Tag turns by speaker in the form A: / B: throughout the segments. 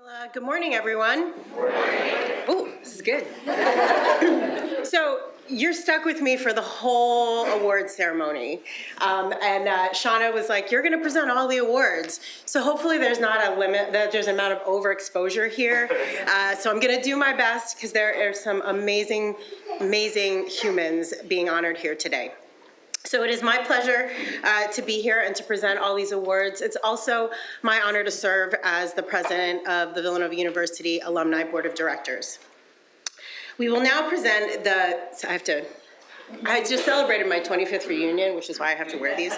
A: Well, good morning, everyone. Oh, this is good. So you're stuck with me for the whole award ceremony. Shauna was like, you're going to present all the awards. So hopefully there's not a limit, that there's an amount of overexposure here. So I'm going to do my best because there are some amazing, amazing humans being honored here today. So it is my pleasure to be here and to present all these awards. It's also my honor to serve as the president of the Villanova University Alumni Board of Directors. We will now present I just celebrated my 25th reunion, which is why I have to wear these.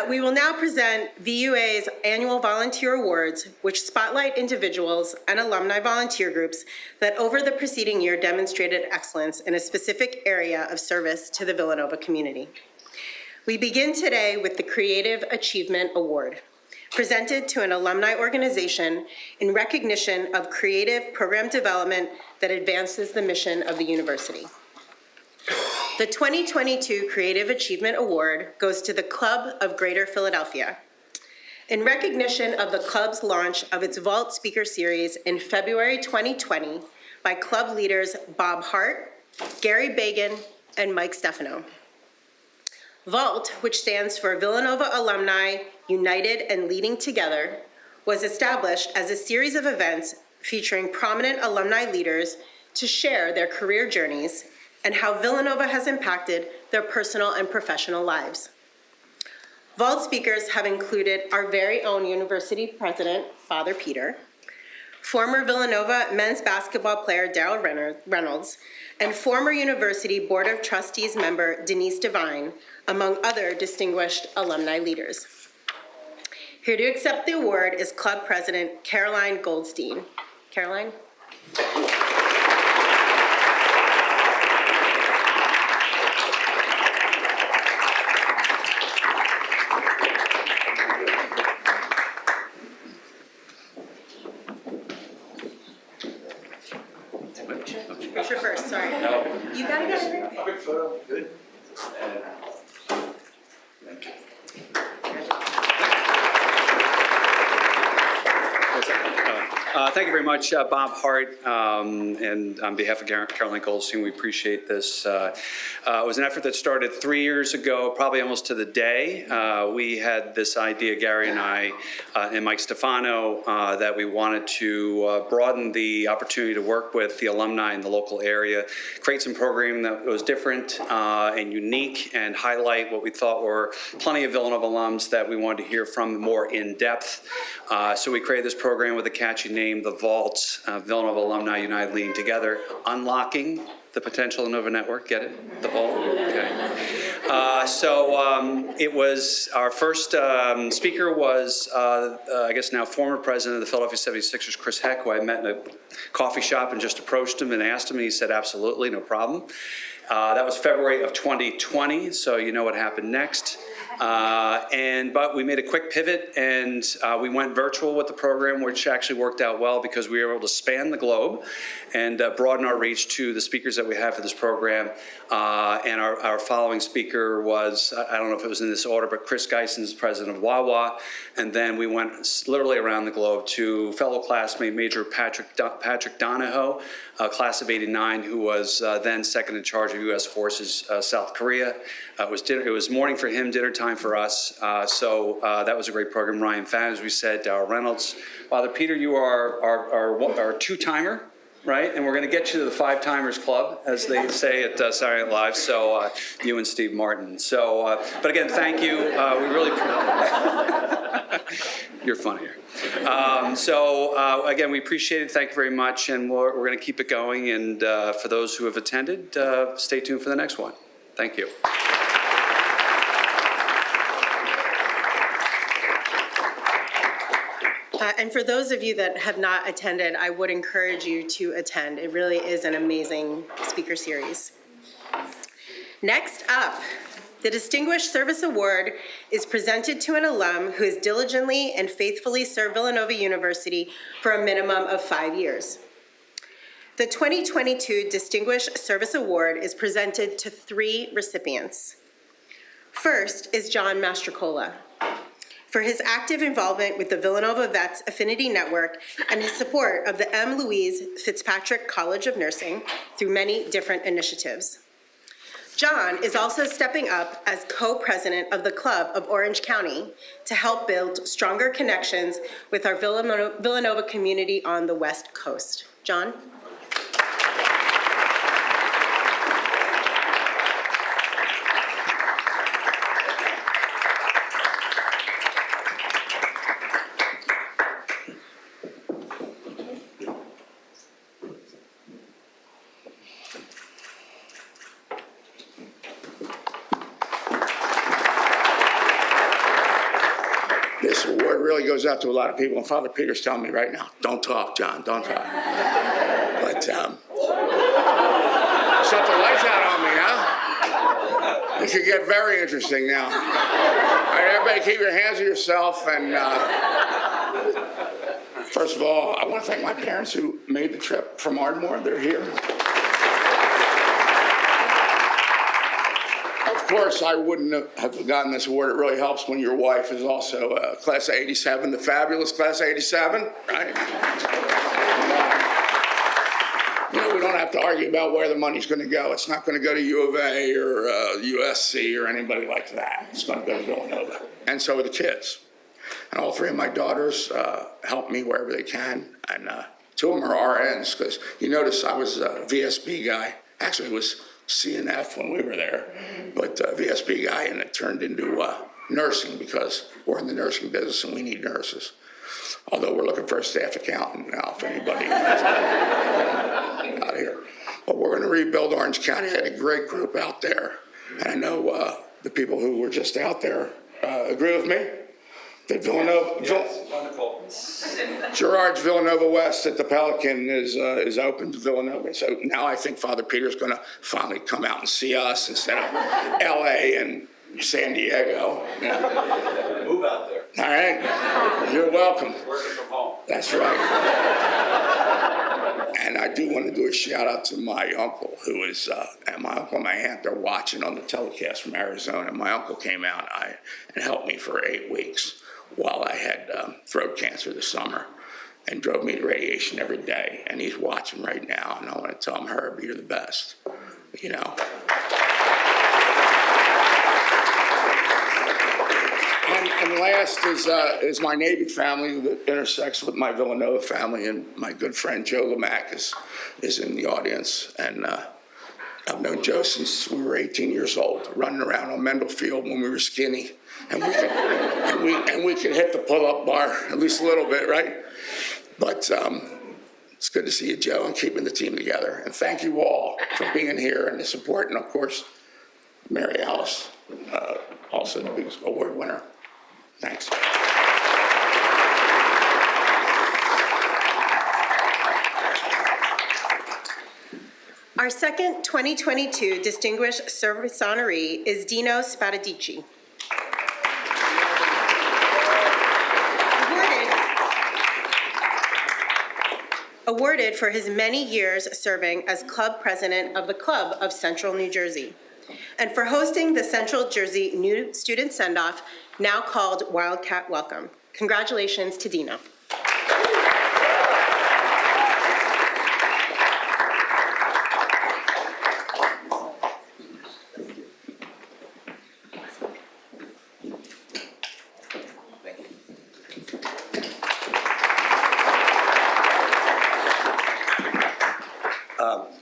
A: We will now present VUAA's annual volunteer awards, which spotlight individuals and alumni volunteer groups that over the preceding year demonstrated excellence in a specific area of service to the Villanova community. We begin today with the Creative Achievement Award, presented to an alumni organization in recognition of creative program development that advances the mission of the university. The 2022 Creative Achievement Award goes to the Club of Greater Philadelphia. In recognition of the club's launch of its Vault Speaker Series in February 2020 by club leaders Bob Hart, Gary Bagan, and Mike Stefano. Vault, which stands for Villanova Alumni United and Leading Together, was established as a series of events featuring prominent alumni leaders to share their career journeys and how Villanova has impacted their personal and professional lives. Vault speakers have included our very own university president, Father Peter, former Villanova men's basketball player Daryl Reynolds, and former University Board of Trustees member Denise Devine, among other distinguished alumni leaders. Here to accept the award is Club President Caroline Goldstein. Caroline? Picture first, sorry. No. You gotta get it.
B: Quick photo, good.
C: Thank you very much, Bob Hart, and on behalf of Caroline Goldstein, we appreciate this. It was an effort that started 3 years ago, probably almost to the day. We had this idea, Gary and I, and Mike Stefano, that we wanted to broaden the opportunity to work with the alumni in the local area, create some programming that was different and unique, and highlight what we thought were plenty of Villanova alums that we wanted to hear from more in depth. So we created this program with a catchy name, The Vault, Villanova Alumni United Leading Together, unlocking the potential of Nova Network. Get it? The Vault? Okay. It was, our first speaker was, I guess now former president of the Philadelphia 76ers, Chris Heck, who I met in a coffee shop and just approached him and asked him, and he said, absolutely, no problem. That was February of 2020, so you know what happened next. But we made a quick pivot and we went virtual with the program, which actually worked out well because we were able to span the globe and broaden our reach to the speakers that we have for this program. And our following speaker was, I don't know if it was in this order, but Chris Geisens, president of VUAA. And then we went literally around the globe to fellow classmate Major Patrick Donahoe, class of '89, who was then second in charge of U.S. Forces South Korea. It was morning for him, dinner time for us. That was a great program. Ryan Fan, as we said, Daryl Reynolds. Father Peter, you are our two-timer, right? And we're going to get you to the five-timers club, as they say at Saturday Night Live. So you and Steve Martin. So, but again, thank you. We really you're funnier. Again, we appreciate it. Thank you very much, and we're going to keep it going. And for those who have attended, stay tuned for the next one. Thank you.
A: And for those of you that have not attended, I would encourage you to attend. It really is an amazing speaker series. Next up, the Distinguished Service Award is presented to an alum who has diligently and faithfully served Villanova University for a minimum of 5 years. The 2022 Distinguished Service Award is presented to 3 recipients. First is John Mastrocola. for his active involvement with the Villanova Vets Affinity Network and his support of the M. Louise Fitzpatrick College of Nursing through many different initiatives. John is also stepping up as co-president of the Club of Orange County to help build stronger connections with our Villanova community on the West Coast. John?
B: This award really goes out to a lot of people, and Father Peter's telling me right now, don't talk, John, don't talk. But shut the lights out on me, huh? This could get very interesting now. All right, everybody keep your hands to yourself, and first of all, I want to thank my parents who made the trip from Ardmore. They're here. Of course, I wouldn't have gotten this award. It really helps when your wife is also class of '87, the fabulous class of '87, right? And, we don't have to argue about where the money's going to go. It's not going to go to U of A or USC or anybody like that. It's going to go to Villanova. And so are the kids. And all three of my daughters help me wherever they can. And two of them are RNs, because you notice I was a VSB guy. Actually, it was CNF when we were there, but VSB guy, and it turned into nursing, because we're in the nursing business and we need nurses. Although we're looking for a staff accountant now, if anybody out here. But we're going to rebuild Orange County. I had a great group out there, and I know the people who were just out there agree with me. That Villanova,
C: Yes, wonderful.
B: Gerard's Villanova West at the Pelican is open to Villanova. So now I think Father Peter's going to finally come out and see us instead of LA and San Diego. Yeah.
C: Move out there.
B: All right. You're welcome.
C: Working from home.
B: That's right. And I do want to do a shout out to my uncle, who is, and my uncle and my aunt, they're watching on the telecast from Arizona. My uncle came out and helped me for 8 weeks while I had throat cancer this summer, and drove me to radiation every day. And he's watching right now, and I want to tell him, Herb, you're the best, you know. And last is my Navy family that intersects with my Villanova family, and my good friend Joe Lamack is in the audience. And I've known Joe since we were 18 years old, running around on Mendel Field when we were skinny, and we could hit the pull-up bar at least a little bit, right? But it's good to see you, Joe, and keeping the team together. And thank you all for being here and the support, and of course, Mary Alice, also the biggest award winner. Thanks.
A: Our second 2022 Distinguished Service Honoree is Dino Spadadici. Awarded for his many years serving as club president of the Club of Central New Jersey, and for hosting the Central Jersey New Student Send-Off, now called Wildcat Welcome. Congratulations to Dino.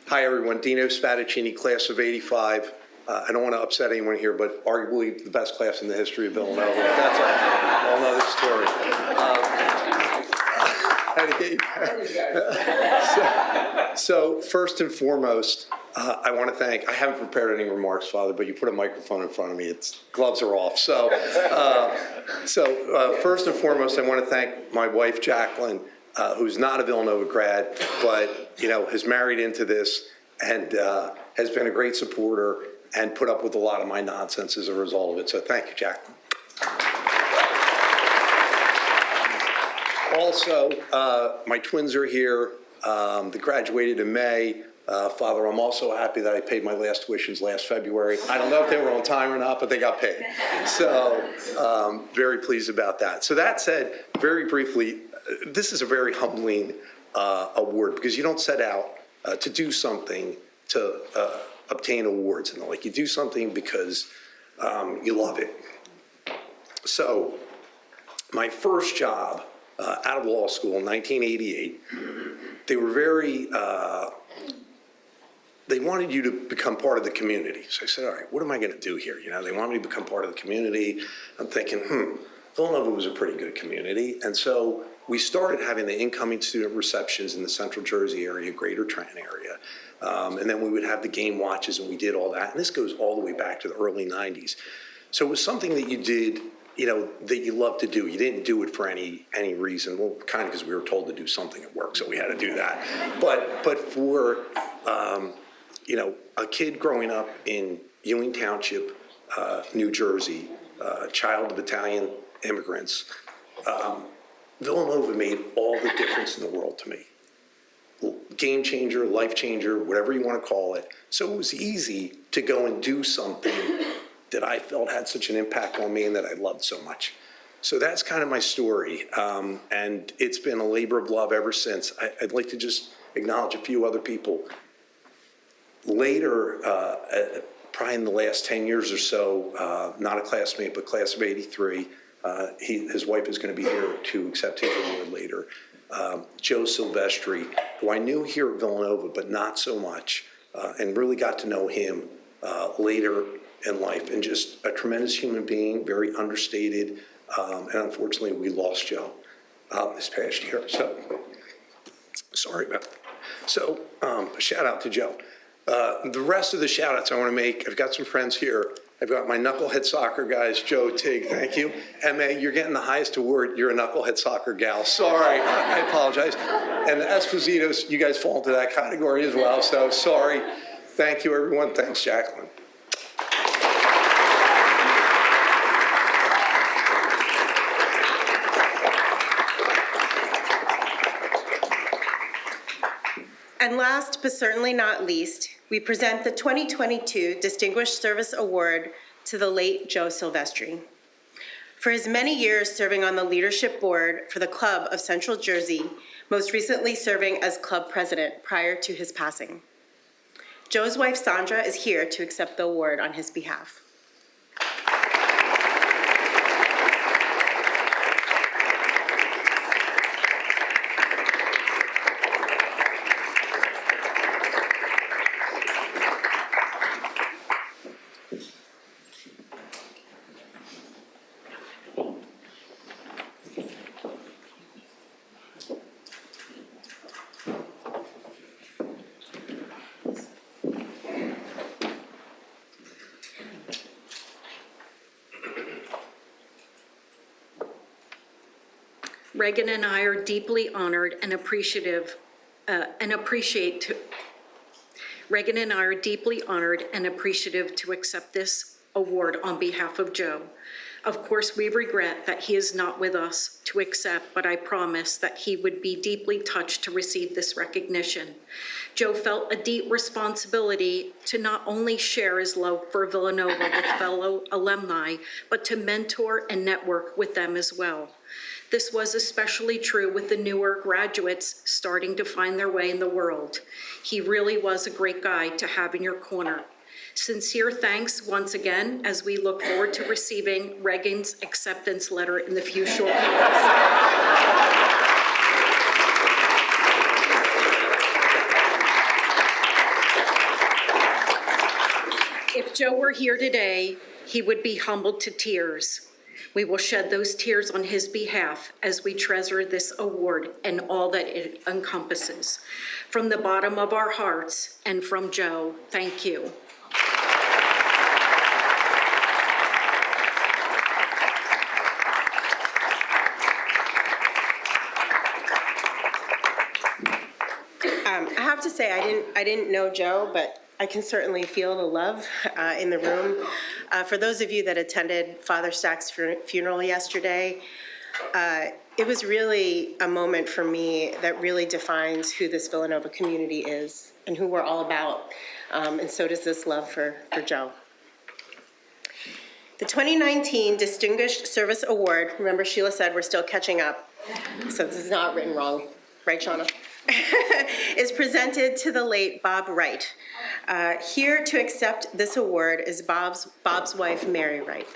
D: Hi, everyone. Dino Spadacini, class of '85. I don't want to upset anyone here, but arguably the best class in the history of Villanova. That's a whole nother story. So first and foremost, I want to thank, I haven't prepared any remarks, Father, but you put a microphone in front of me. Gloves are off. So first and foremost, I want to thank my wife, Jacqueline, who's not a Villanova grad, but has married into this and has been a great supporter and put up with a lot of my nonsense as a result of it. So thank you, Jacqueline. Also, my twins are here. They graduated in May. Father, I'm also happy that I paid my last tuitions last February. I don't know if they were on time or not, but they got paid. So very pleased about that. So that said, very briefly, this is a very humbling award because you don't set out to do something to obtain awards and the like. You do something because you love it. So my first job out of law school in 1988, they were very, they wanted you to become part of the community. So I said, all right, what am I going to do here? You know, they want me to become part of the community. I'm thinking, Villanova was a pretty good community. And so we started having the incoming student receptions in the Central Jersey area, Greater Trenton area. And then we would have the game watches, and we did all that. And this goes all the way back to the early 90s. So it was something that you did, you know, that you loved to do. You didn't do it for any reason. Well, kind of because we were told to do something at work, so we had to do that. But for, you know, a kid growing up in Ewing Township, New Jersey, child of Italian immigrants, Villanova made all the difference in the world to me. Game changer, life changer, whatever you want to call it. So it was easy to go and do something that I felt had such an impact on me and that I loved so much. So that's kind of my story. And it's been a labor of love ever since. I'd like to just acknowledge a few other people. Later, probably in the last 10 years or so, not a classmate, but class of 83, his wife is going to be here to accept his award later. Joe Silvestri, who I knew here at Villanova, but not so much, and really got to know him later in life, and just a tremendous human being, very understated, and unfortunately we lost Joe this past year, so sorry about that. So a shout out to Joe. The rest of the shout outs I want to make, I've got some friends here. I've got my knucklehead soccer guys, Joe, Tig, thank you. Emma, you're getting the highest award. You're a knucklehead soccer gal. Sorry, I apologize. And the Espositos, you guys fall into that category as well, so sorry. Thank you, everyone. Thanks, Jacqueline.
A: And last but certainly not least, we present the 2022 Distinguished Service Award to the late Joe Silvestri. For his many years serving on the leadership board for the Club of Central Jersey, most recently serving as club president prior to his passing. Joe's wife, Sandra, is here to accept the award on his behalf.
E: Reagan and I are deeply honored and Reagan and I are deeply honored and appreciative to accept this award on behalf of Joe. Of course, we regret that he is not with us to accept, but I promise that he would be deeply touched to receive this recognition. Joe felt a deep responsibility to not only share his love for Villanova with fellow alumni, but to mentor and network with them as well. This was especially true with the newer graduates starting to find their way in the world. He really was a great guy to have in your corner. Sincere thanks once again as we look forward to receiving Reagan's acceptance letter in the few short months. If Joe were here today, he would be humbled to tears. We will shed those tears on his behalf as we treasure this award and all that it encompasses. From the bottom of our hearts and from Joe, thank you.
A: I have to say, I didn't know Joe, but I can certainly feel the love in the room. For those of you that attended Father Stack's funeral yesterday, it was really a moment for me that really defines who this Villanova community is and who we're all about. And so does this love for Joe. The 2019 Distinguished Service Award, remember Sheila said we're still catching up, so this is not written wrong, right, Shauna? Is presented to the late Bob Wright. Here to accept this award is Bob's wife, Mary Wright.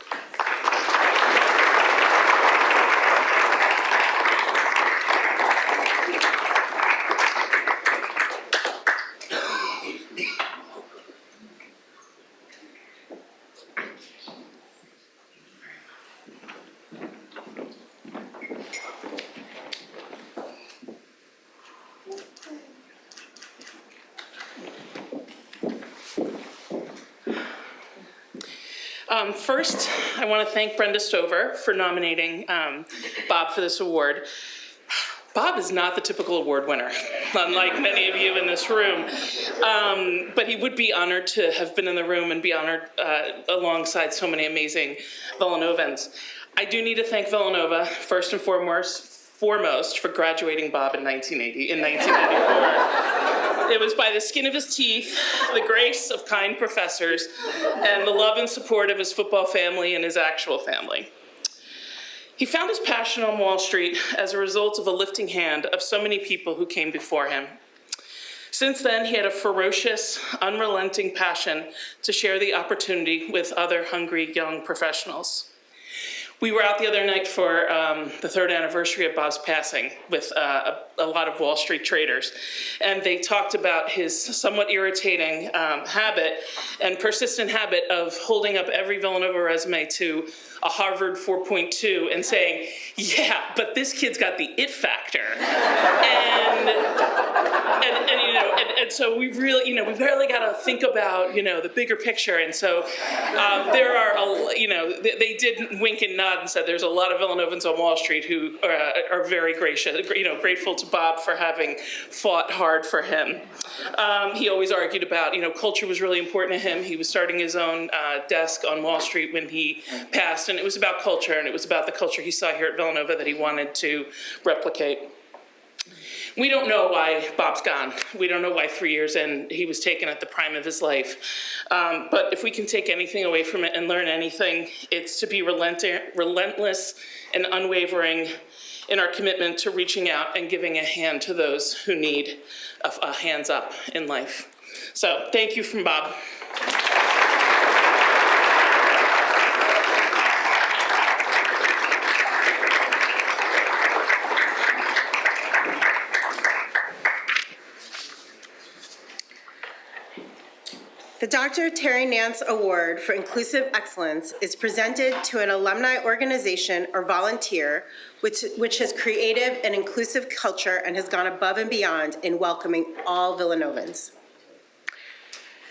F: First, I want to thank Brenda Stover for nominating Bob for this award. Bob is not the typical award winner, unlike many of you in this room, but he would be honored to have been in the room and be honored alongside so many amazing Villanovans. I do need to thank Villanova, first and foremost for graduating Bob in 1994. It was by the skin of his teeth, the grace of kind professors, and the love and support of his football family and his actual family. He found his passion on Wall Street as a result of a lifting hand of so many people who came before him. Since then, he had a ferocious, unrelenting passion to share the opportunity with other hungry young professionals. We were out the other night for the 3rd anniversary of Bob's passing with a lot of Wall Street traders. And they talked about his somewhat irritating habit and persistent habit of holding up every Villanova resume to a Harvard 4.2 and saying, yeah, but this kid's got the it factor. And so we really, we've really got to think about, the bigger picture. And so there are, they did wink and nod and said there's a lot of Villanovans on Wall Street who are very gracious, grateful to Bob for having fought hard for him. He always argued about, culture was really important to him. He was starting his own desk on Wall Street when he passed, and it was about culture, and it was about the culture he saw here at Villanova that he wanted to replicate. We don't know why Bob's gone. We don't know why 3 years in he was taken at the prime of his life. But if we can take anything away from it and learn anything, it's to be relentless and unwavering in our commitment to reaching out and giving a hand to those who need a hands up in life. So thank you from Bob.
A: The Dr. Terry Nance Award for Inclusive Excellence is presented to an alumni organization or volunteer which has creative and inclusive culture and has gone above and beyond in welcoming all Villanovans.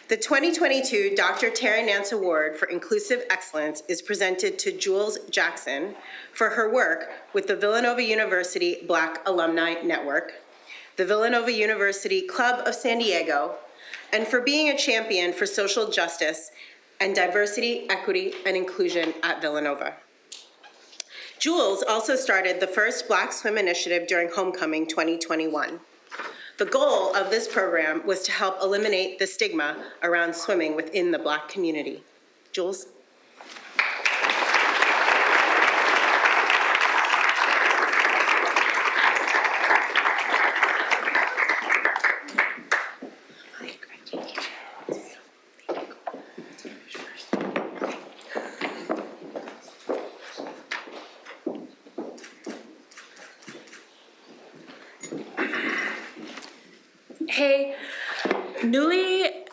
A: The 2022 Dr. Terry Nance Award for Inclusive Excellence is presented to Jules Jackson for her work with the Villanova University Black Alumni Network, the Villanova University Club of San Diego, and for being a champion for social justice and diversity, equity, and inclusion at Villanova. Jules also started the first Black Swim Initiative during Homecoming 2021. The goal of this program was to help eliminate the stigma around swimming within the Black community. Jules?
G: Hey, Nuli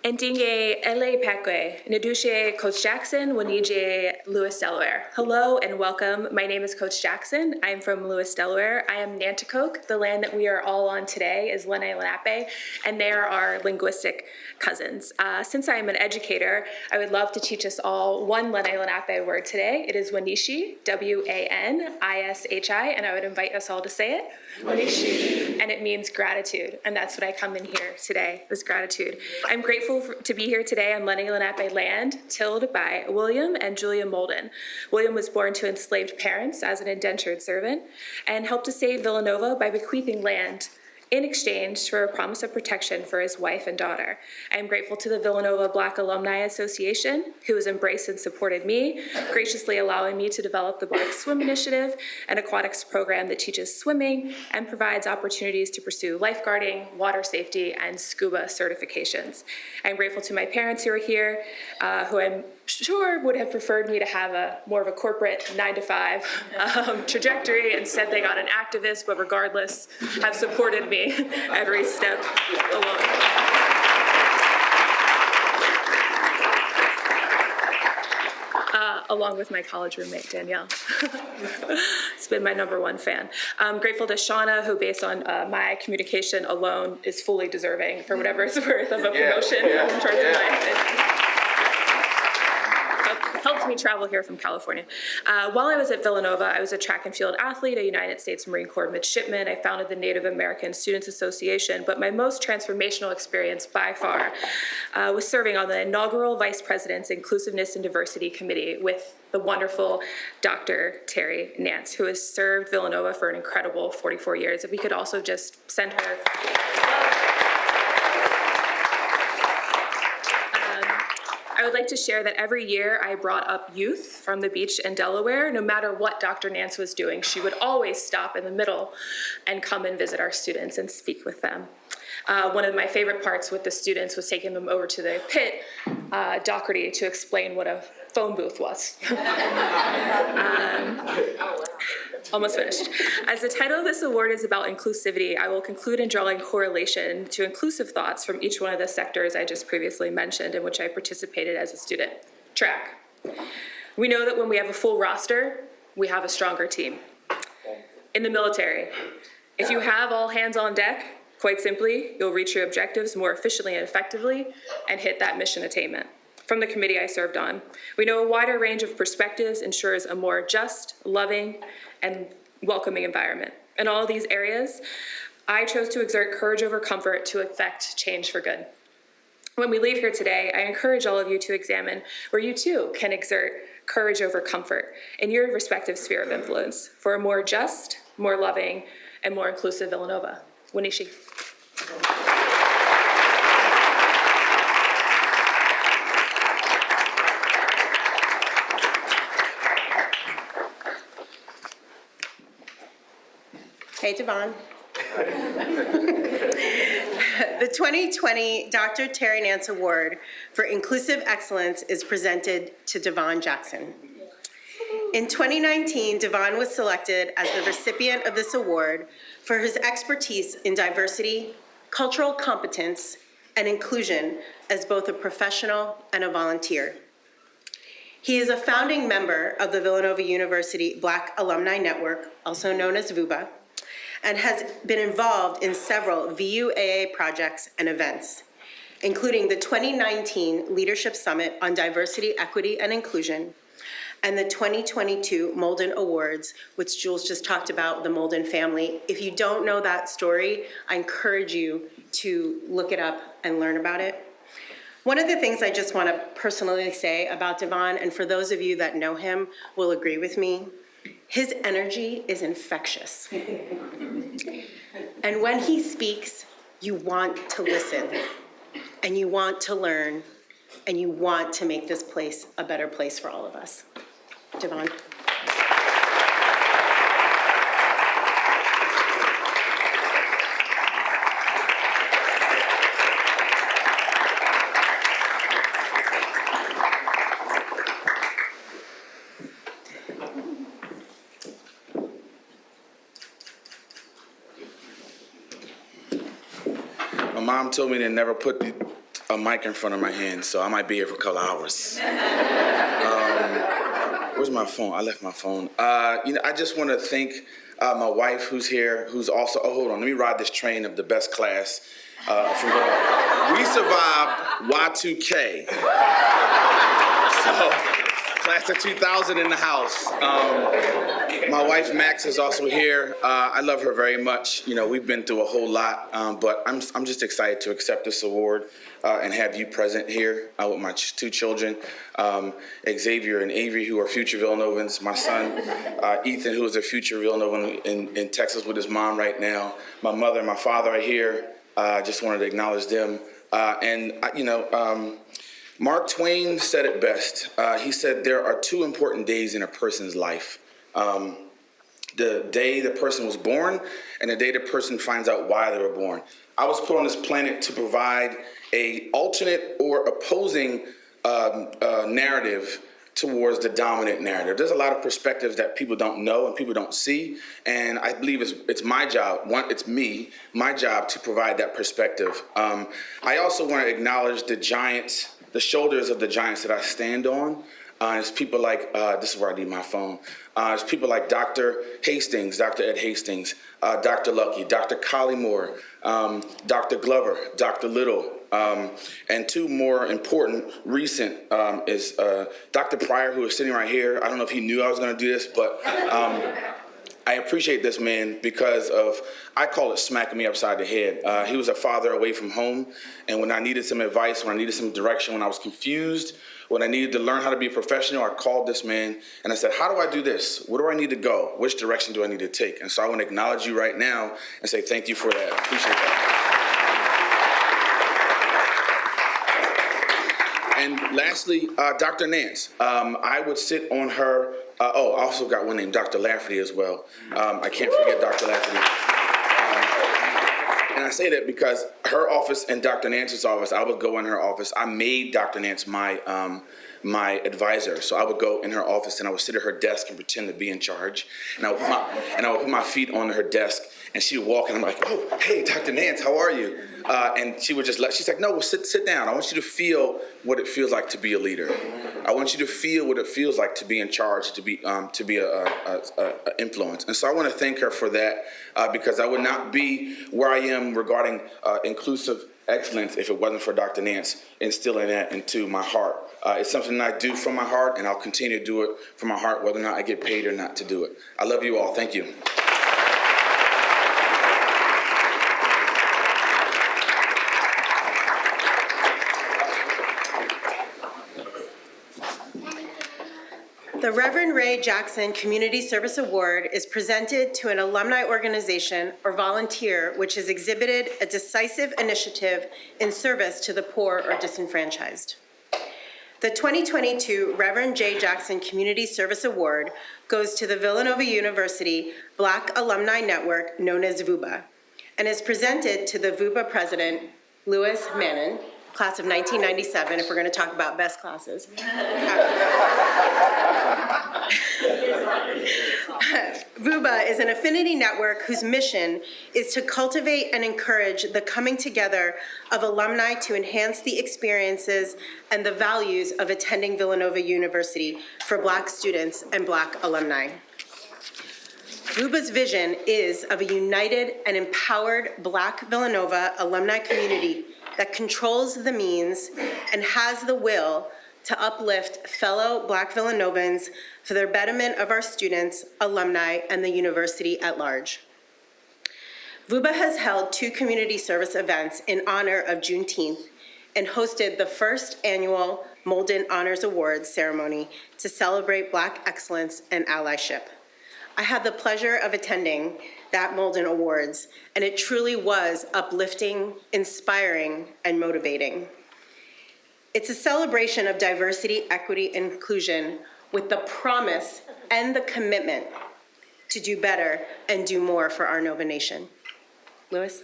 G: Ndinge Ele Pakwe, Nadushe Coach Jackson, Wanije Lewis, Delaware. Hello and welcome. My name is Coach Jackson. I'm from Lewis, Delaware. I am Nanticoke. The land that we are all on today is Lenni Lenape, and they are our linguistic cousins. Since I am an educator, I would love to teach us all one Lenni Lenape word today. It is Wanishi, W-A-N-I-S-H-I, and I would invite us all to say it. Wanishi. And it means gratitude, and that's what I come in here today, is gratitude. I'm grateful grateful to be here today on Lenni Lenape land tilled by William and Julia Molden. William was born to enslaved parents as an indentured servant and helped to save Villanova by bequeathing land in exchange for a promise of protection for his wife and daughter. I am grateful to the Villanova Black Alumni Association, who has embraced and supported me, graciously allowing me to develop the Black Swim Initiative, an aquatics program that teaches swimming and provides opportunities to pursue lifeguarding, water safety, and scuba certifications. I'm grateful to my parents who are here, who I'm sure would have preferred me to have more of a corporate 9-to-5 trajectory. Instead, they got an activist, but regardless, have supported me every step along. Along with my college roommate, Danielle. It's been my #1 fan. I'm grateful to Shauna, who based on my communication alone is fully deserving, for whatever it's worth, of a promotion in terms of my helped me travel here from California. While I was at Villanova, I was a track and field athlete, a United States Marine Corps midshipman. I founded the Native American Students Association, but my most transformational experience by far was serving on the inaugural Vice President's Inclusiveness and Diversity Committee with the wonderful Dr. Terry Nance, who has served Villanova for an incredible 44 years. If we could also just send her. I would like to share that every year I brought up youth from the beach in Delaware. No matter what Dr. Nance was doing, she would always stop in the middle and come and visit our students and speak with them. One of my favorite parts with the students was taking them over to the pit, Doherty, to explain what a phone booth was. Almost finished. As the title of this award is about inclusivity, I will conclude in drawing correlation to inclusive thoughts from each one of the sectors I just previously mentioned in which I participated as a student. Track. We know that when we have a full roster, we have a stronger team. In the military, if you have all hands on deck, quite simply, you'll reach your objectives more efficiently and effectively and hit that mission attainment. From the committee I served on, we know a wider range of perspectives ensures a more just, loving, and welcoming environment. In all of these areas, I chose to exert courage over comfort to effect change for good. When we leave here today, I encourage all of you to examine where you too can exert courage over comfort in your respective sphere of influence for a more just, more loving, and more inclusive Villanova. Wanishi.
A: Hey, Devon. The 2020 Dr. Terry Nance Award for Inclusive Excellence is presented to Devon Jackson. In 2019, Devon was selected as the recipient of this award for his expertise in diversity, cultural competence, and inclusion as both a professional and a volunteer. He is a founding member of the Villanova University Black Alumni Network, also known as VUAA, and has been involved in several VUAA projects and events, including the 2019 Leadership Summit on Diversity, Equity, and Inclusion, and the 2022 Molden Awards, which Jules just talked about, the Molden family. If you don't know that story, I encourage you to look it up and learn about it. One of the things I just want to personally say about Devon, and for those of you that know him will agree with me, his energy is infectious. And when he speaks, you want to listen, and you want to learn, and you want to make this place a better place for all of us. Devon.
H: My mom told me to never put a mic in front of my hand, so I might be here for a couple hours. Where's my phone? I left my phone. I just want to thank my wife who's here, who's also, hold on, let me ride this train of the best class. We survived Y2K. Class of 2000 in the house. My wife Max is also here. I love her very much. You know, we've been through a whole lot, but I'm just excited to accept this award and have you present here with my two children, Xavier and Avery, who are future Villanovans. My son, Ethan, who is a future Villanovan in Texas with his mom right now. My mother and my father are here. I just wanted to acknowledge them. Mark Twain said it best. He said, there are two important days in a person's life. The day the person was born and the day the person finds out why they were born. I was put on this planet to provide a alternate or opposing narrative towards the dominant narrative. There's a lot of perspectives that people don't know and people don't see, and I believe it's my job, my job to provide that perspective. I also want to acknowledge the giants, the shoulders of the giants that I stand on. It's people like, this is where I need my phone. It's people like Dr. Hastings, Dr. Ed Hastings, Dr. Lucky, Dr. Collymore, Dr. Glover, Dr. Little, and two more important recent is Dr. Pryor, who is sitting right here. I don't know if he knew I was going to do this, but I appreciate this man because of, I call it smacking me upside the head. He was a father away from home, and when I needed some advice, when I needed some direction, when I was confused, when I needed to learn how to be a professional, I called this man and I said, how do I do this? Where do I need to go? Which direction do I need to take? And so I want to acknowledge you right now and say thank you for that. I appreciate that. And lastly, Dr. Nance. I would sit on her, I also got one named Dr. Lafferty as well. I can't forget Dr. Lafferty. And I say that because her office and Dr. Nance's office, I would go in her office. I made Dr. Nance my advisor. So I would go in her office and I would sit at her desk and pretend to be in charge. And I would put my feet on her desk and she would walk and I'm like, oh, hey, Dr. Nance, how are you? And she would just she's like, no, well, sit down. I want you to feel what it feels like to be a leader. I want you to feel what it feels like to be in charge, to be a influence. And so I want to thank her for that because I would not be where I am regarding inclusive excellence if it wasn't for Dr. Nance instilling that into my heart. It's something I do from my heart, and I'll continue to do it from my heart, whether or not I get paid or not to do it. I love you all. Thank you.
A: The Reverend Ray Jackson Community Service Award is presented to an alumni organization or volunteer which has exhibited a decisive initiative in service to the poor or disenfranchised. The 2022 Reverend J. Jackson Community Service Award goes to the Villanova University Black Alumni Network, known as VUAA, and is presented to the VUAA President, Louis Mannon, class of 1997, if we're going to talk about best classes. VUAA is an affinity network whose mission is to cultivate and encourage the coming together of alumni to enhance the experiences and the values of attending Villanova University for Black students and Black alumni. VUAA's vision is of a united and empowered Black Villanova alumni community that controls the means and has the will to uplift fellow Black Villanovans for the betterment of our students, alumni, and the university at large. VUAA has held 2 community service events in honor of Juneteenth and hosted the first annual Molden Honors Awards ceremony to celebrate Black excellence and allyship. I had the pleasure of attending that Molden Awards, and it truly was uplifting, inspiring, and motivating. It's a celebration of diversity, equity, and inclusion with the promise and the commitment to do better and do more for our Nova Nation. Louis?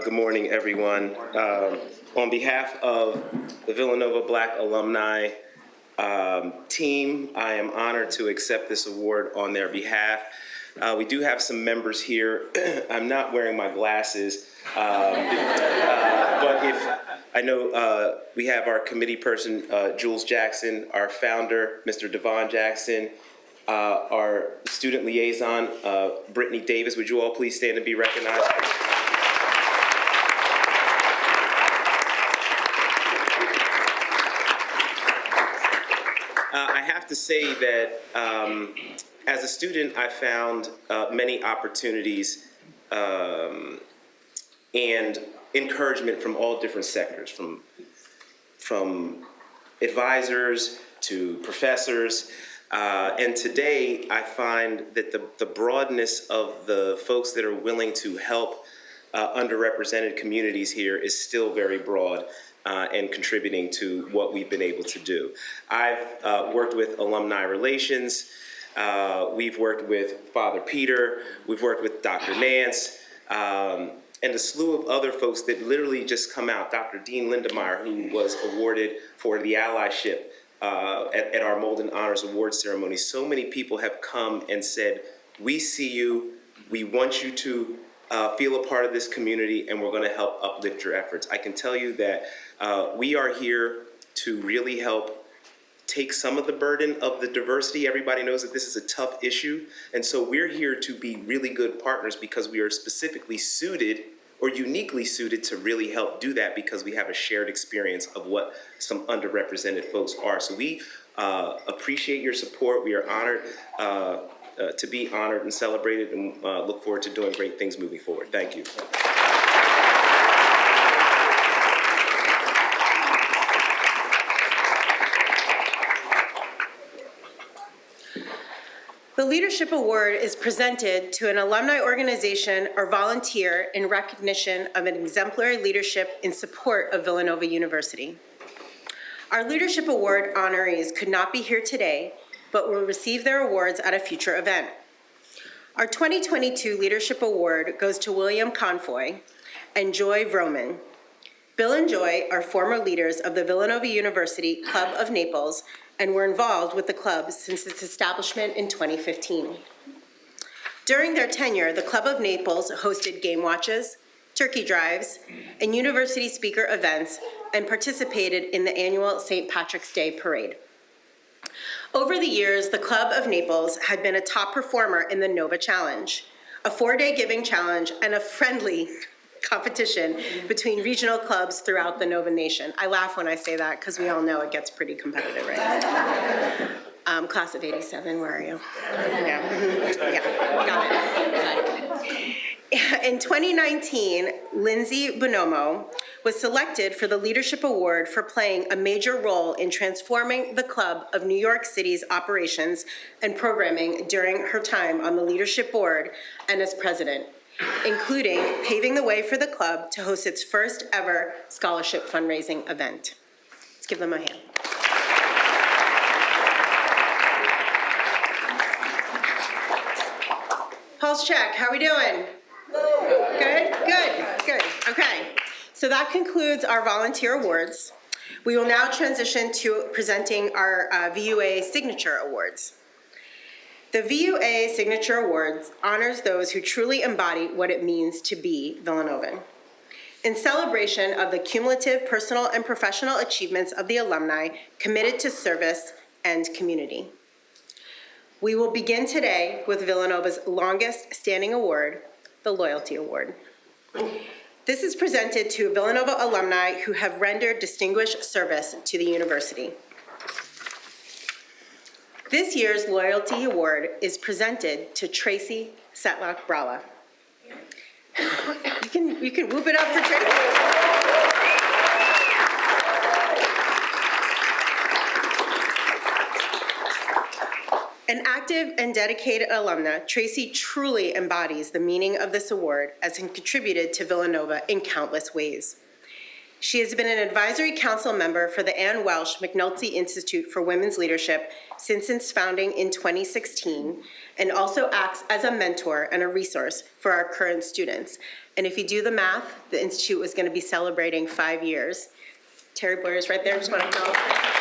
I: Good morning, everyone. On behalf of the Villanova Black Alumni team, I am honored to accept this award on their behalf. We do have some members here. I'm not wearing my glasses, but if I know we have our committee person, Jules Jackson, our founder, Mr. Devon Jackson, our student liaison, Brittany Davis. Would you all please stand and be recognized? I have to say that as a student, I found many opportunities and encouragement from all different sectors, from advisors to professors. And today, I find that the broadness of the folks that are willing to help underrepresented communities here is still very broad. And contributing to what we've been able to do. I've worked with Alumni Relations, we've worked with Father Peter, we've worked with Dr. Nance, and a slew of other folks that literally just come out. Dr. Dean Lindemeyer, who was awarded for the allyship at our Molden Honors Award ceremony. So many people have come and said, we see you, we want you to feel a part of this community, and we're going to help uplift your efforts. I can tell you that we are here to really help take some of the burden of the diversity. Everybody knows that this is a tough issue, and so we're here to be really good partners because we are specifically suited or uniquely suited to really help do that because we have a shared experience of what some underrepresented folks are. So we appreciate your support. We are honored to be honored and celebrated, and look forward to doing great things moving forward. Thank you.
A: The Leadership Award is presented to an alumni organization or volunteer in recognition of an exemplary leadership in support of Villanova University. Our Leadership Award honorees could not be here today, but will receive their awards at a future event. Our 2022 Leadership Award goes to William Confoy and Joy Vroman. Bill and Joy are former leaders of the Villanova University Club of Naples and were involved with the club since its establishment in 2015. During their tenure, the Club of Naples hosted game watches, turkey drives, and university speaker events, and participated in the annual St. Patrick's Day Parade. Over the years, the Club of Naples had been a top performer in the Nova Challenge, a 4-day giving challenge and a friendly competition between regional clubs throughout the Nova Nation. I laugh when I say that because we all know it gets pretty competitive, right? Class of '87, where are you? Yeah, got it. In 2019, Lindsay Bonomo was selected for the Leadership Award for playing a major role in transforming the Club of New York City's operations and programming during her time on the Leadership Board and as president, including paving the way for the club to host its first ever scholarship fundraising event. Let's give them a hand. Pulse check, how we doing? Good, good, good, okay. So that concludes our volunteer awards. We will now transition to presenting our VUAA Signature Awards. The VUAA Signature Awards honors those who truly embody what it means to be Villanovan. In celebration of the cumulative personal and professional achievements of the alumni committed to service and community. We will begin today with Villanova's longest standing award, the Loyalty Award. This is presented to Villanova alumni who have rendered distinguished service to the university. This year's Loyalty Award is presented to Tracy Setlock-Brala. You can whoop it up for Tracy. An active and dedicated alumna, Tracy truly embodies the meaning of this award as it contributed to Villanova in countless ways. She has been an advisory council member for the Ann Welsh McNulty Institute for Women's Leadership since its founding in 2016, and also acts as a mentor and a resource for our current students. And if you do the math, the Institute was going to be celebrating 5 years. Terry Boyer's right there, just want to acknowledge that.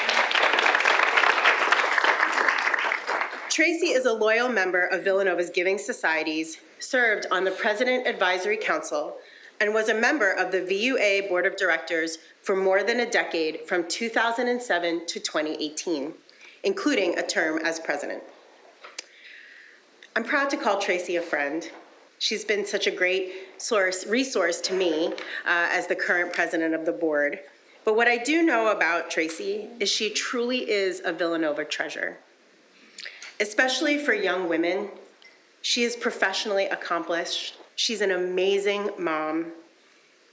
A: Tracy is a loyal member of Villanova's Giving Societies, served on the President Advisory Council, and was a member of the VUAA Board of Directors for more than a decade from 2007 to 2018, including a term as president. I'm proud to call Tracy a friend. She's been such a great resource to me as the current president of the board. But what I do know about Tracy is she truly is a Villanova treasure. Especially for young women, she is professionally accomplished. She's an amazing mom.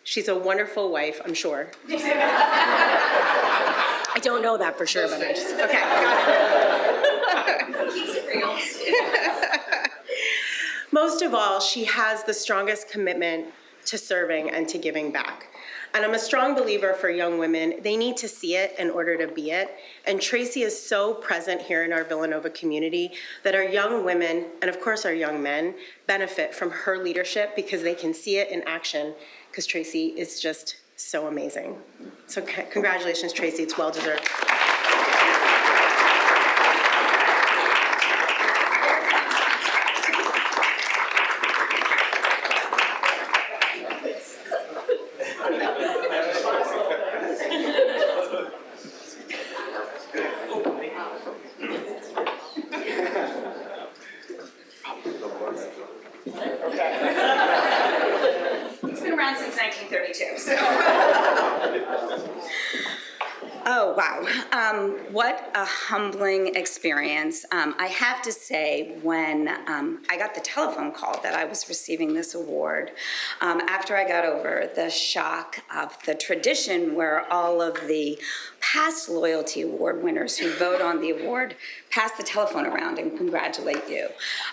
A: She's a wonderful wife, I'm sure. I don't know that for sure, but I just, okay, got it. Keeps it real. Most of all, she has the strongest commitment to serving and to giving back. And I'm a strong believer for young women, they need to see it in order to be it. And Tracy is so present here in our Villanova community that our young women, and of course our young men, benefit from her leadership because they can see it in action, because Tracy is just so amazing. So congratulations, Tracy, it's well deserved.
J: It's been around since 1932, so. Oh, wow. What a humbling experience. I have to say, when I got the telephone call that I was receiving this award, after I got over the shock of the tradition where all of the past loyalty award winners who vote on the award pass the telephone around and congratulate you,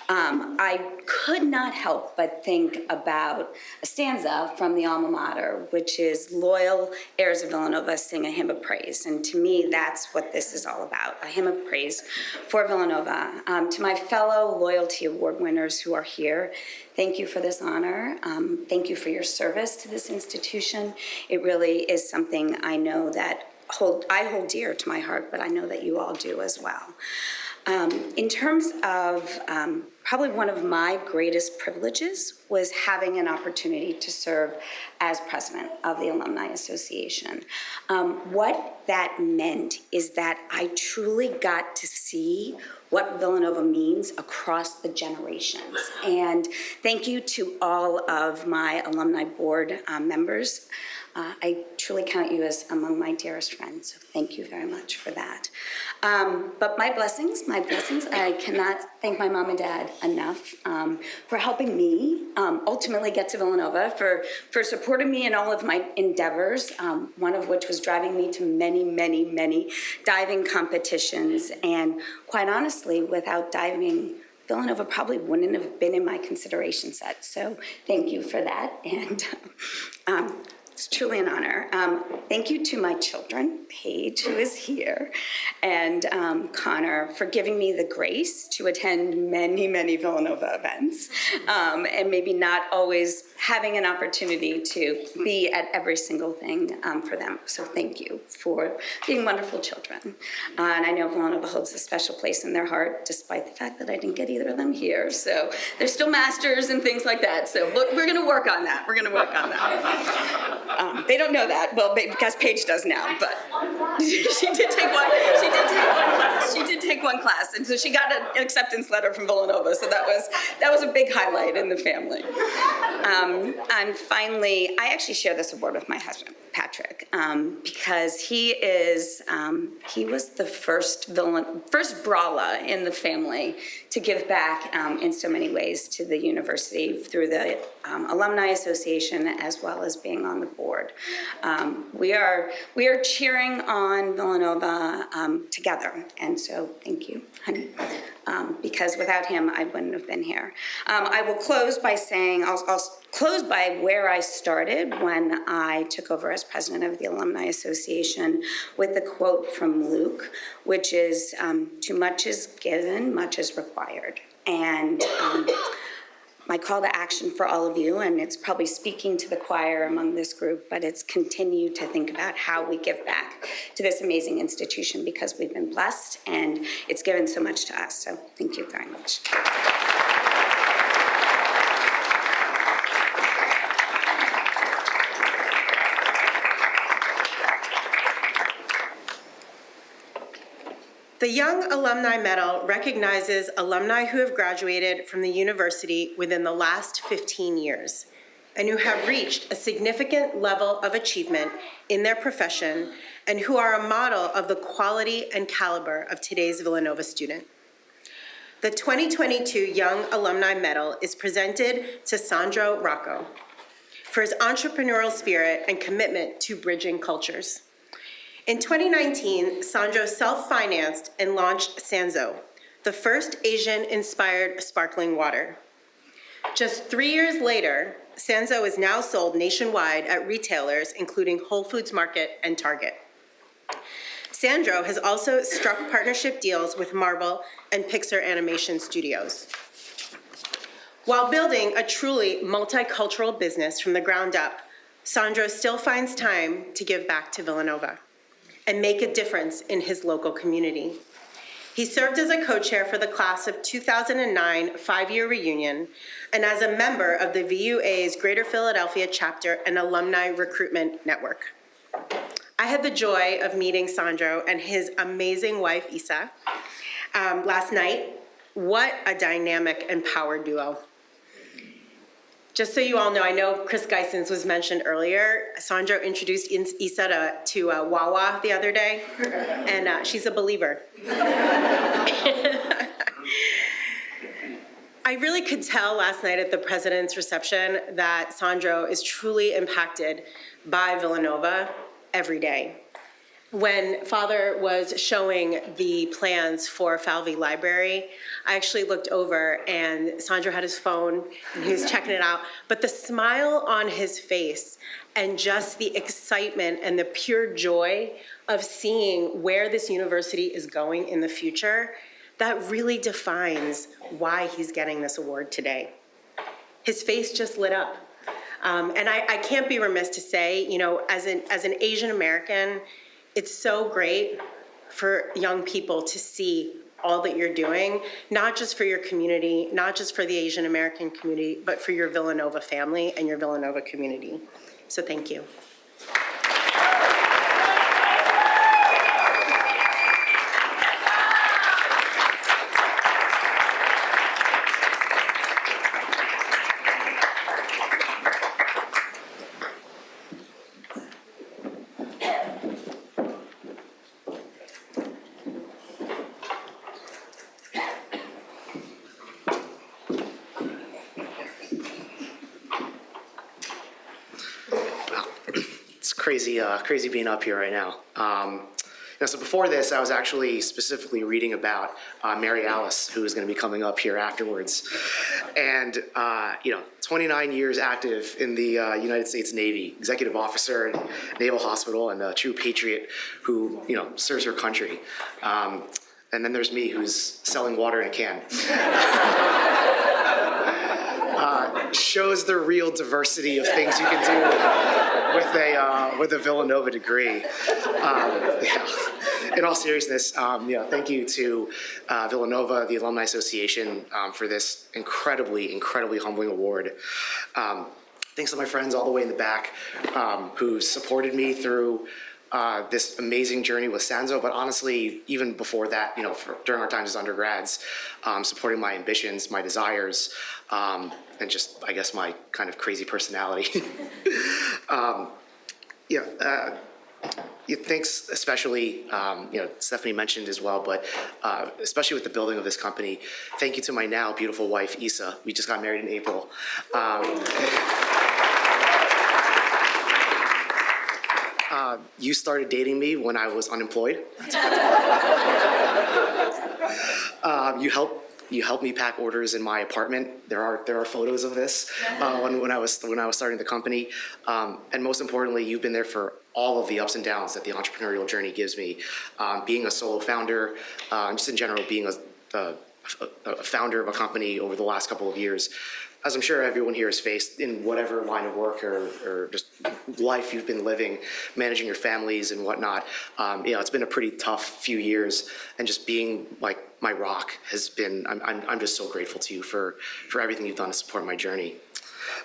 J: I could not help but think about a stanza from the alma mater, which is "Loyal heirs of Villanova sing a hymn of praise." And to me, that's what this is all about, a hymn of praise for Villanova. To my fellow loyalty award winners who are here, thank you for this honor. Thank you for your service to this institution. It really is something I know that I hold dear to my heart, but I know that you all do as well. In terms of probably one of my greatest privileges was having an opportunity to serve as president of the Alumni Association. What that meant is that I truly got to see what Villanova means across the generations. And thank you to all of my alumni board members. I truly count you as among my dearest friends, so thank you very much for that. But my blessings, I cannot thank my mom and dad enough for helping me ultimately get to Villanova, for supporting me in all of my endeavors, one of which was driving me to many, many, many diving competitions. And quite honestly, without diving, Villanova probably wouldn't have been in my consideration set. So thank you for that. And it's truly an honor. Thank you to my children, Paige, who is here, and Connor, for giving me the grace to attend many, many Villanova events, and maybe not always having an opportunity to be at every single thing for them. So thank you for being wonderful children. And I know Villanova holds a special place in their heart, despite the fact that I didn't get either of them here. So they're still masters and things like that. So look, we're gonna work on that. They don't know that, well, because Paige does now, but she did take one class. She did take one class, and so she got an acceptance letter from Villanova, so that was a big highlight in the family. And finally, I actually share this award with my husband, Patrick, because he was the first Brawla in the family to give back in so many ways to the university through the Alumni Association, as well as being on the board. We are cheering on Villanova together, and so thank you, honey, because without him, I wouldn't have been here. I will close by saying, I'll close by where I started when I took over as president of the Alumni Association, with the quote from Luke, which is, "Too much is given, much is required." And my call to action for all of you, and it's probably speaking to the choir among this group, but it's continue to think about how we give back to this amazing institution because we've been blessed and it's given so much to us. So thank you very much.
A: The Young Alumni Medal recognizes alumni who have graduated from the university within the last 15 years and who have reached a significant level of achievement in their profession and who are a model of the quality and caliber of today's Villanova student. The 2022 Young Alumni Medal is presented to Sandro Rocco for his entrepreneurial spirit and commitment to bridging cultures. In 2019, Sandro self-financed and launched Sanzo, the first Asian-inspired sparkling water. Just 3 years later, Sanzo is now sold nationwide at retailers including Whole Foods Market and Target. Sandro has also struck partnership deals with Marvel and Pixar Animation Studios. While building a truly multicultural business from the ground up, Sandro still finds time to give back to Villanova and make a difference in his local community. He served as a co-chair for the class of 2009 five-year reunion and as a member of the VUAA's Greater Philadelphia chapter and alumni recruitment network. I had the joy of meeting Sandro and his amazing wife, Isa, last night. What a dynamic and power duo. Just so you all know, I know Chris Geisens was mentioned earlier. Sandro introduced Isa to VUAA the other day, and she's a believer. I really could tell last night at the president's reception that Sandro is truly impacted by Villanova every day. When Father was showing the plans for Falvey Library, I actually looked over and Sandro had his phone and he was checking it out. But the smile on his face and just the excitement and the pure joy of seeing where this university is going in the future, that really defines why he's getting this award today. His face just lit up. And I can't be remiss to say, you know, as an Asian American, it's so great for young people to see all that you're doing, not just for your community, not just for the Asian American community, but for your Villanova family and your Villanova community. So thank you.
K: Crazy being up here right now. So before this, I was actually specifically reading about Mary Alice, who is going to be coming up here afterwards. And, 29 years active in the United States Navy, executive officer in Naval Hospital, and a true patriot who, serves her country. And then there's me, who's selling water in a can. Shows the real diversity of things you can do with a Villanova degree. In all seriousness, thank you to Villanova, the Alumni Association, for this incredibly humbling award. Thanks to my friends all the way in the back who supported me through this amazing journey with Sanzo, but honestly, even before that, during our times as undergrads, supporting my ambitions, my desires, and just, I guess, my kind of crazy personality. Thanks especially, Stephanie mentioned as well, but especially with the building of this company, thank you to my now beautiful wife, Isa. We just got married in April. You started dating me when I was unemployed. You helped me pack orders in my apartment. There are photos of this when I was starting the company. And most importantly, you've been there for all of the ups and downs that the entrepreneurial journey gives me. Being a solo founder, just in general, being a founder of a company over the last couple of years. as I'm sure everyone here has faced in whatever line of work or just life you've been living, managing your families and whatnot, it's been a pretty tough few years, and just being like my rock has been, I'm just so grateful to you for everything you've done to support my journey.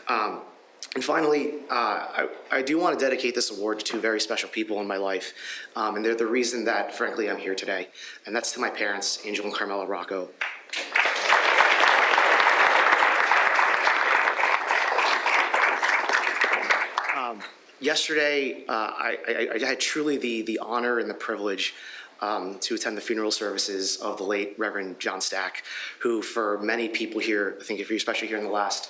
K: And finally, I do want to dedicate this award to two very special people in my life, and they're the reason that, frankly, I'm here today, and that's to my parents, Angel and Carmela Rocco. Yesterday, I had truly the honor and the privilege to attend the funeral services of the late Reverend John Stack, who for many people here, I think if you're especially here in the last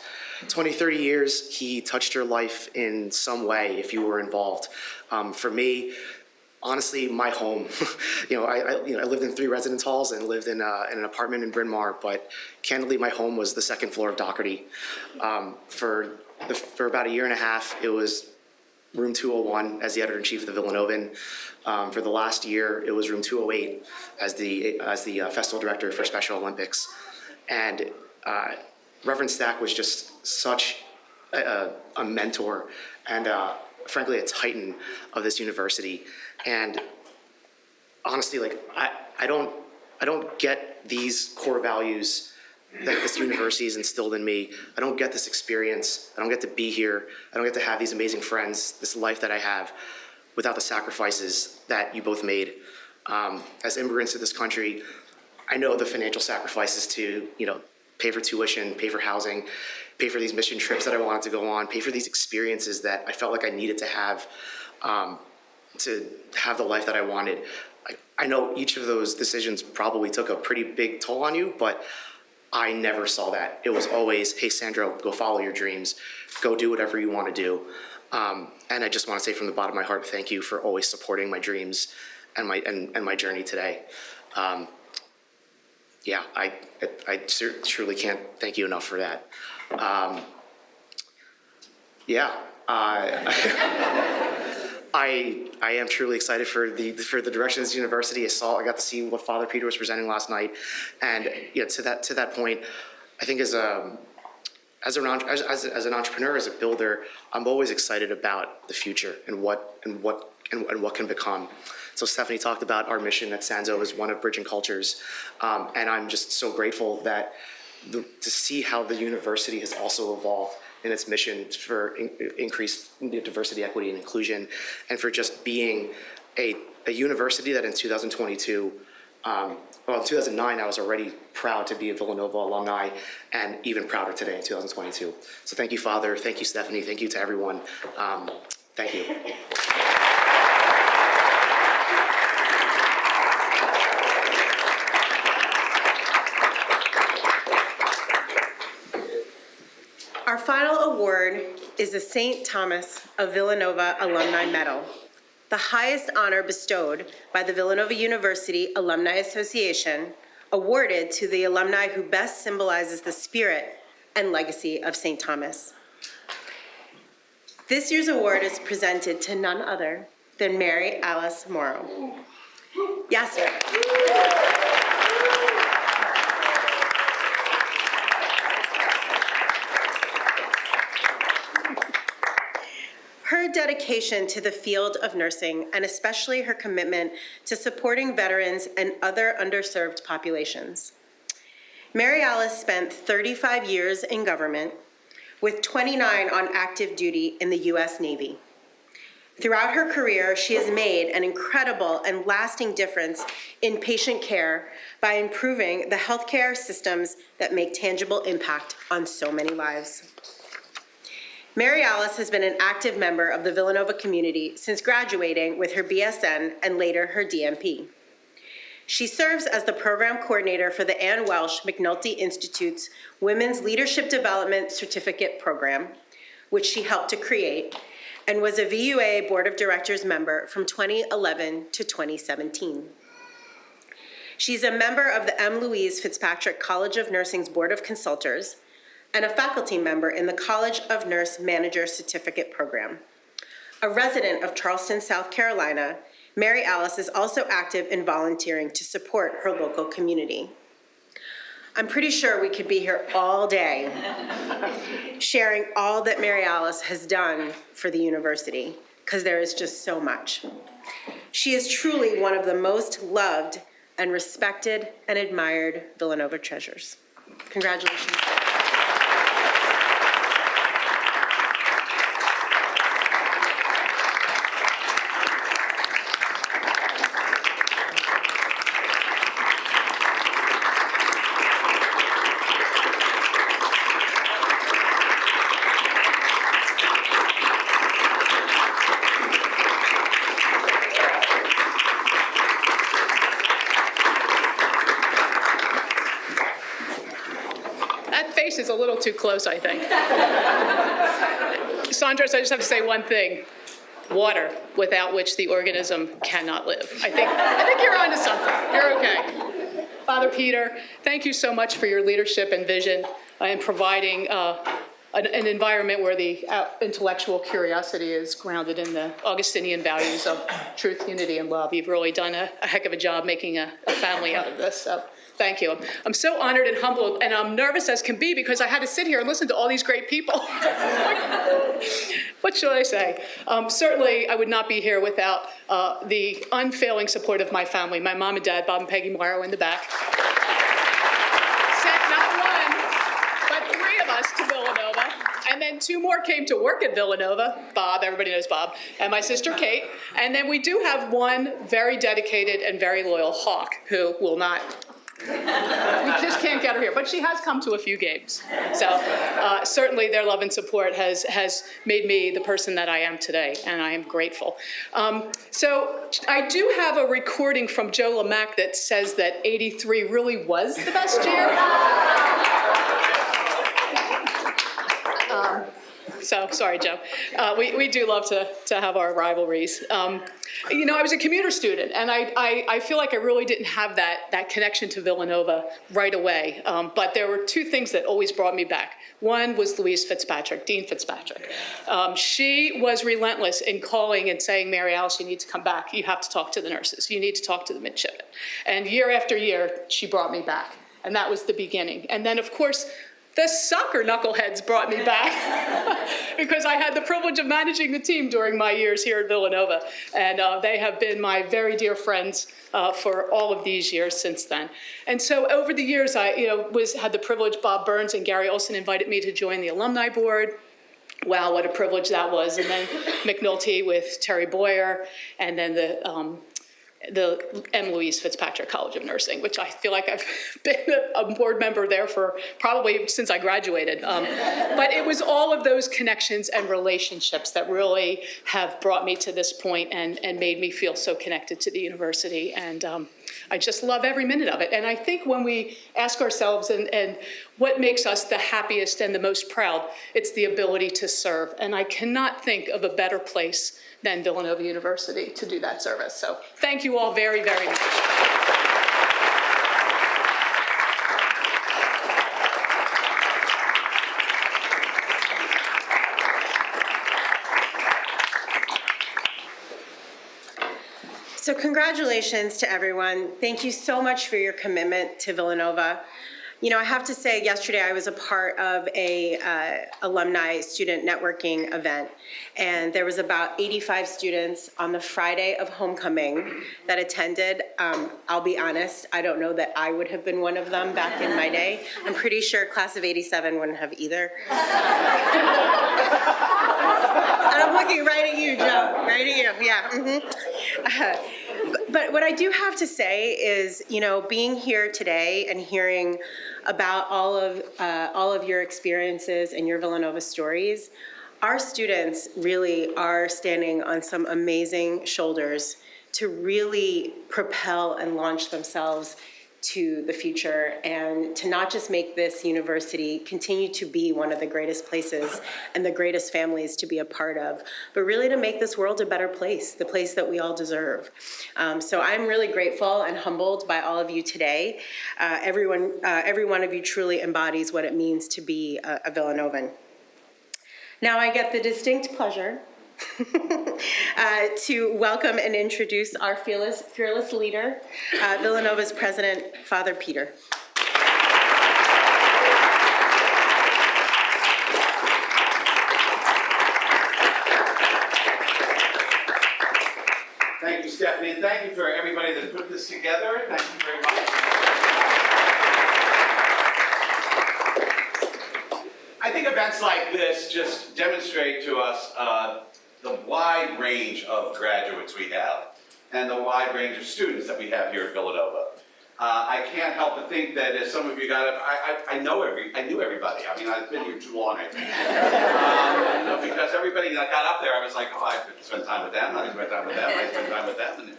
K: 20, 30 years, he touched your life in some way if you were involved. For me, honestly, my home. I lived in 3 residence halls and lived in an apartment in Bryn Mawr, but candidly, my home was the 2nd floor of Doherty. For about a year and a half, it was room 201 as the editor-in-chief of the Villanovan. For the last year, it was room 208 as the festival director for Special Olympics. And Reverend Stack was just such a mentor and frankly a titan of this university. And honestly, like I don't get these core values that this university has instilled in me. I don't get this experience. I don't get to be here. I don't get to have these amazing friends, this life that I have, without the sacrifices that you both made. As immigrants to this country, I know the financial sacrifices to, pay for tuition, pay for housing, pay for these mission trips that I wanted to go on, pay for these experiences that I felt like I needed to have the life that I wanted. I know each of those decisions probably took a pretty big toll on you, but I never saw that. It was always, hey, Sandro, go follow your dreams. Go do whatever you want to do. And I just want to say from the bottom of my heart, thank you for always supporting my dreams and my journey today. I truly can't thank you enough for that. I am truly excited for the direction of this university. I got to see what Father Peter was presenting last night, and to that point, I think as an entrepreneur, as a builder, I'm always excited about the future and what can become. So Stephanie talked about our mission at Sanzo as one of bridging cultures, and I'm just so grateful that to see how the university has also evolved in its mission for increased diversity, equity, and inclusion, and for just being a university that in 2022, in 2009, I was already proud to be a Villanova alumni, and even prouder today in 2022. So thank you, Father. Thank you, Stephanie. Thank you to everyone. Thank you.
A: Our final award is the St. Thomas of Villanova Alumni Medal, the highest honor bestowed by the Villanova University Alumni Association, awarded to the alumni who best symbolizes the spirit and legacy of St. Thomas. This year's award is presented to none other than Mary Alice Morrow. Yasser. Her dedication to the field of nursing, and especially her commitment to supporting veterans and other underserved populations. Mary Alice spent 35 years in government, with 29 on active duty in the U.S. Navy. Throughout her career, she has made an incredible and lasting difference in patient care by improving the healthcare systems that make tangible impact on so many lives. Mary Alice has been an active member of the Villanova community since graduating with her BSN and later her DMP. She serves as the program coordinator for the Ann Welsh McNulty Institute's Women's Leadership Development Certificate Program, which she helped to create, and was a VUAA Board of Directors member from 2011 to 2017. She's a member of the M. Louise Fitzpatrick College of Nursing's Board of Consultors, and a faculty member in the College of Nurse Manager Certificate Program. A resident of Charleston, South Carolina, Mary Alice is also active in volunteering to support her local community. I'm pretty sure we could be here all day sharing all that Mary Alice has done for the university, because there is just so much. She is truly one of the most loved and respected and admired Villanova treasures. Congratulations.
L: That face is a little too close, I think. Sandra, so I just have to say one thing. Water, without which the organism cannot live. I think you're onto something. You're okay. Father Peter, thank you so much for your leadership and vision in providing an environment where the intellectual curiosity is grounded in the Augustinian values of truth, unity, and love. You've really done a heck of a job making a family out of this. So thank you. I'm so honored and humbled, and I'm nervous as can be because I had to sit here and listen to all these great people. What should I say? Certainly, I would not be here without the unfailing support of my family, my mom and dad, Bob and Peggy Morrow in the back. Sent not one, but 3 of us to Villanova, and then 2 more came to work at Villanova. Bob, everybody knows Bob, and my sister Kate. And then we do have one very dedicated and very loyal hawk who will not. We just can't get her here, but she has come to a few games. So certainly their love and support has made me the person that I am today, and I am grateful. So I do have a recording from Joe LeMac that says that '83 really was the best year. So sorry, Joe. We do love to have our rivalries. You know, I was a commuter student, and I feel like I really didn't have that connection to Villanova right away. But there were 2 things that always brought me back. One was Louise Fitzpatrick, Dean Fitzpatrick. She was relentless in calling and saying, Mary Alice, you need to come back. You have to talk to the nurses. You need to talk to the midshipmen. And year after year, she brought me back. And that was the beginning. And then, of course, the soccer knuckleheads brought me back because I had the privilege of managing the team during my years here at Villanova. And they have been my very dear friends for all of these years since then. And so over the years, I had the privilege, Bob Burns and Gary Olson invited me to join the alumni board. Wow, what a privilege that was. And then McNulty with Terry Boyer, and then the M. Louise Fitzpatrick College of Nursing, which I feel like I've been a board member there for probably since I graduated. But it was all of those connections and relationships that really have brought me to this point and made me feel so connected to the university. And I just love every minute of it. And I think when we ask ourselves and what makes us the happiest and the most proud, it's the ability to serve. And I cannot think of a better place than Villanova University to do that service. So thank you all very, very much.
A: So congratulations to everyone. Thank you so much for your commitment to Villanova. You know, I have to say, yesterday I was a part of a alumni student networking event, and there was about 85 students on the Friday of homecoming that attended. I'll be honest, I don't know that I would have been one of them back in my day. I'm pretty sure class of '87 wouldn't have either. And I'm looking right at you, Joe, right at you, yeah. But what I do have to say is, you know, being here today and hearing about all of your experiences and your Villanova stories, our students really are standing on some amazing shoulders to really propel and launch themselves to the future, and to not just make this university continue to be one of the greatest places and the greatest families to be a part of, but really to make this world a better place, the place that we all deserve. So I'm really grateful and humbled by all of you today. Every one of you truly embodies what it means to be a Villanovan. Now I get the distinct pleasure to welcome and introduce our fearless leader, Villanova's president, Father Peter.
M: you, Stephanie, and thank you for everybody that put this together. Thank you very much. I think events like this just demonstrate to us the wide range of graduates we have and the wide range of students that we have here at Villanova. I can't help but think that as some of you got up, I knew everybody. I mean, I've been here too long, I think. Because everybody that got up there, I was like, oh, I could spend time with them, I spend time with them, I spend time with them.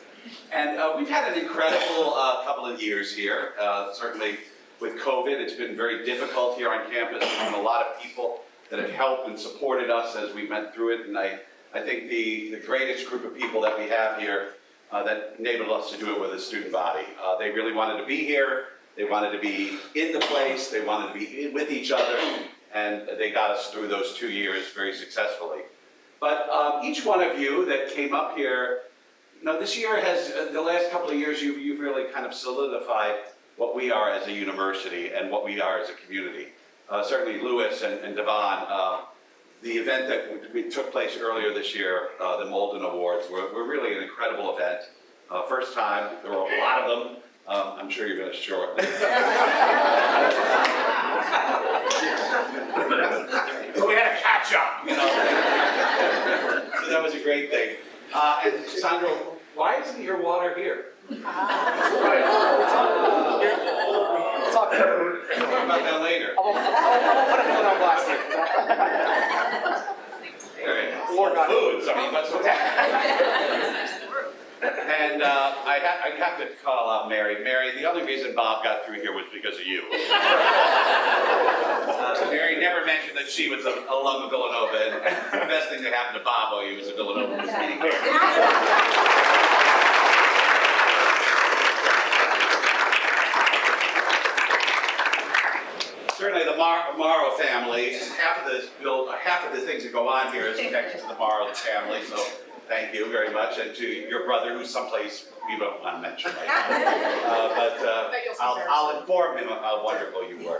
M: And we've had an incredible couple of years here. Certainly with COVID, it's been very difficult here on campus. There's been a lot of people that have helped and supported us as we went through it. And I think the greatest group of people that we have here that enabled us to do it with the student body. They really wanted to be here. They wanted to be in the place. They wanted to be with each other. And they got us through those 2 years very successfully. But each one of you that came up here, this year has, the last couple of years, you've really kind of solidified what we are as a university and what we are as a community. Certainly Louis and Devon, the event that took place earlier this year, the Molden Awards, were really an incredible event. First time, there were a lot of them. I'm sure you're going to show it. So we had to catch up, So that was a great thing. And Sandra, why isn't your water here? We'll talk about that later. I'll put it on blast later. Foods, I mean, what's that? And I have to call out Mary. Mary, the only reason Bob got through here was because of you. Mary never mentioned that she was an alum of Villanova, and the best thing that happened to Bob while he was at Villanova was meeting her. Certainly the Morrow family, half of the things that go on here is connected to the Morrow family, so thank you very much, and to your brother who's someplace we don't want to mention right now. But I'll inform him of how wonderful you were.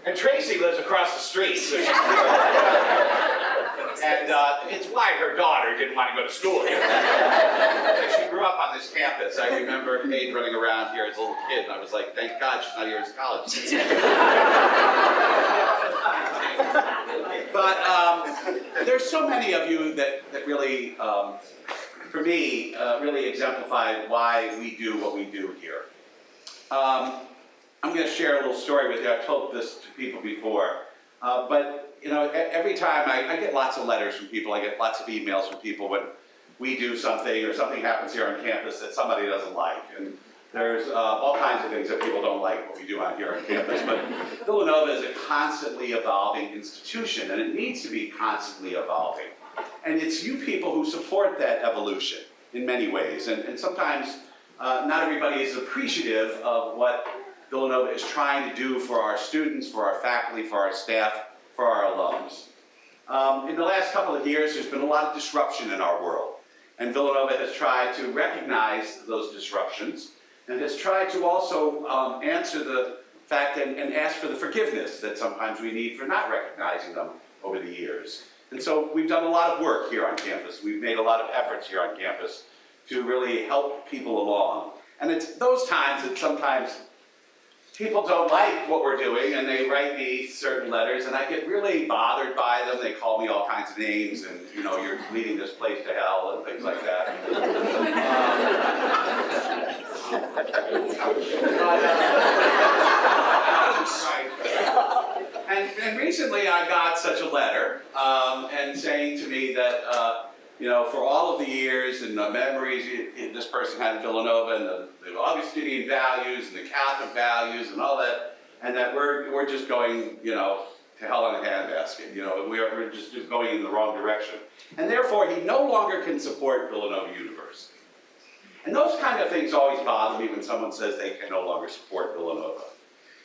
M: And Tracy lives across the street. So and it's why her daughter didn't want to go to school here. She grew up on this campus. I remember Paige running around here as a little kid, and I was like, thank God she's not here as college. But there's so many of you that really, for me, really exemplify why we do what we do here. I'm going to share a little story with you. I've told this to people before, but every time I get lots of letters from people, I get lots of emails from people when we do something or something happens here on campus that somebody doesn't like. And there's all kinds of things that people don't like what we do out here on campus. But Villanova is a constantly evolving institution, and it needs to be constantly evolving. And it's you people who support that evolution in many ways. And sometimes not everybody is appreciative of what Villanova is trying to do for our students, for our faculty, for our staff, for our alums. In the last couple of years, there's been a lot of disruption in our world. And Villanova has tried to recognize those disruptions and has tried to also answer the fact and ask for the forgiveness that sometimes we need for not recognizing them over the years. And so we've done a lot of work here on campus. We've made a lot of efforts here on campus to really help people along. And it's those times that sometimes people don't like what we're doing and they write me certain letters and I get really bothered by them. They call me all kinds of names and, you're leading this place to hell and things like that. And recently I got such a letter and saying to me that, for all of the years and the memories this person had in Villanova and the Augustinian values and the Catholic values and all that, and that we're just going, to hell in a handbasket. We're just going in the wrong direction. And therefore, he no longer can support Villanova University. And those kind of things always bother me when someone says they can no longer support Villanova.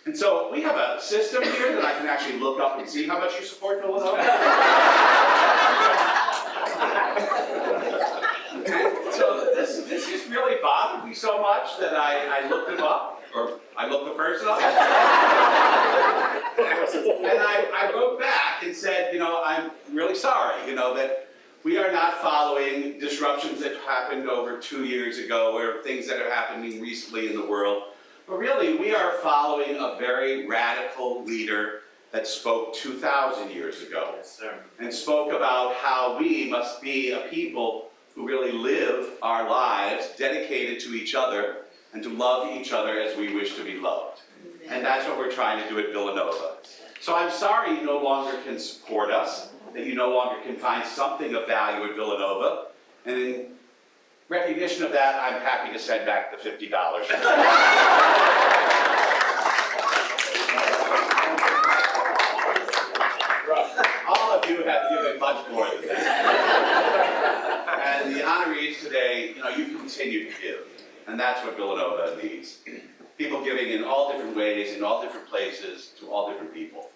M: And so we have a system here that I can actually look up and see how much you support Villanova. And so this just really bothered me so much that I looked him up, or I looked the person up. And I wrote back and said, I'm really sorry, that We are not following disruptions that happened over 2 years ago or things that are happening recently in the world. But really, we are following a very radical leader that spoke 2,000 years ago. Yes, sir. And spoke about how we must be a people who really live our lives dedicated to each other and to love each other as we wish to be loved. And that's what we're trying to do at Villanova. So I'm sorry you no longer can support us, that you no longer can find something of value at Villanova. And in recognition of that, I'm happy to send back the $50. All of you have given much more than that. And the honorees today, you continue to give. And that's what Villanova needs. People giving in all different ways, in all different places, to all different people.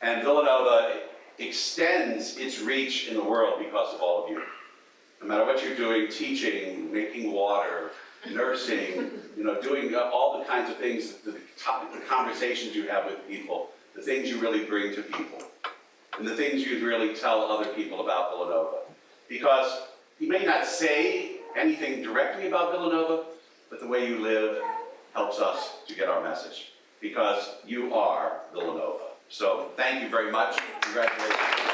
M: And Villanova extends its reach in the world because of all of you. No matter what you're doing, teaching, making water, nursing, doing all the kinds of things, the conversations you have with people, the things you really bring to people, and the things you really tell other people about Villanova. Because you may not say anything directly about Villanova, but the way you live helps us to get our message. Because you are Villanova. So thank you very much. Congratulations.